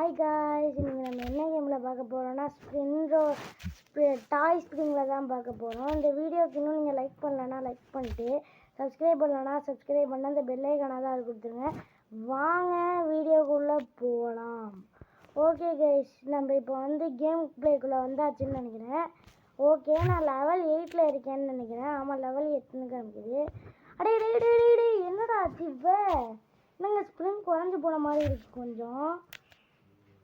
Hi guys, இன்றைக்கி நம்ம என்ன கேமில் பார்க்க போகிறோன்னா டாய் ஸ்ப்ரிங்கில் தான் பார்க்க போகிறோம். இந்த வீடியோக்கு இன்னும் நீங்கள் லைக் பண்ணலன்னா லைக் பண்ணிட்டு, சப்ஸ்கிரைப் பண்ணலன்னா சப்ஸ்கிரைப் பண்ண அந்த பெல்லைக்கான தான் அது கொடுத்துருங்க. வாங்க வீடியோக்குள்ளே போகலாம். ஓகே கைஸ், நம்ம இப்போ கேம் பிளேக்குள்ளே வந்தாச்சுன்னு நினைக்கிறேன். ஓகே, நான் லெவல் 8 இருக்கேன்னு நினைக்கிறேன். ஆமாம், லெவல் 8 காமிக்குது. அடே என்னடா ஆச்சு இப்போ? என்னங்க ஸ்ப்ரிங் குறைஞ்சி போன மாதிரி இருக்குது கொஞ்சம்.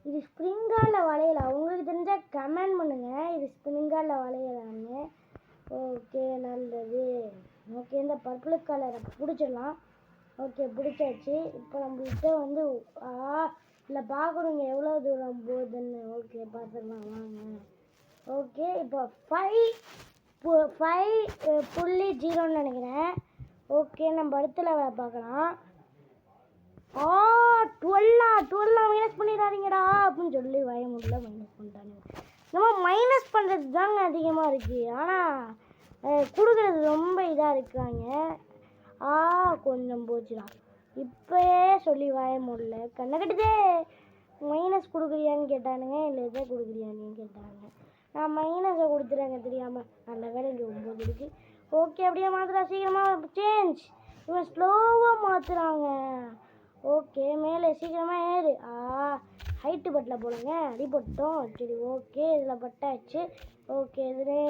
இது ஸ்ப்ரிங்கா இல்லை வளையலா? உங்களுக்கு தெரிஞ்சால் கமெண்ட் பண்ணுங்கள். இது ஸ்ப்ரிங்கா இல்லை வளையலான்னு. ஓகே, நல்லது. ஓகே, இந்த பர்பிள் கலரை பிடிச்சிடலாம். ஓகே, பிடிச்சாச்சு. இப்போ நம்மள்கிட்ட இல்லை பார்க்குறோங்க எவ்வளோ தூரம் போகுதுன்னு. ஓகே, பார்த்துக்கலாம் வாங்க. ஓகே, இப்போ 5.0 நினைக்கிறேன். ஓகே, நம்ம அடுத்த லெவலை பார்க்கலாம். 12 மைனஸ் பண்ணிடாதீங்கடா அப்படின்னு சொல்லி முடியல மைனஸ் பண்ணிட்டாங்க. நம்ம மைனஸ் பண்ணுறது தாங்க அதிகமாக இருக்குது, ஆனால் கொடுக்குறது ரொம்ப இதாக இருக்காங்க. கொஞ்சம் போச்சுடா. இப்போயே சொல்லி முடியல. கண்ணை கட்டுதே. மைனஸ் கொடுக்குறியான்னு கேட்டானுங்க, இல்லை எதை கொடுக்குறியான்னு கேட்டாங்க. நான் மைனஸை கொடுத்துறேங்க தெரியாமல். நல்ல வேலை இங்கே 9 இருக்குது. ஓகே, அப்படியே மாற்றுறா சீக்கிரமாக. சேஞ்ச். இவன் ஸ்லோவாக மாற்றுறாங்க. ஓகே, மேலே சீக்கிரமாக ஏறு. ஹைட்டு பட்டில் போடுங்க. அடிபட்டோம். சரி, ஓகே, இதில் பட்டாச்சு. ஓகே, இதுலேயே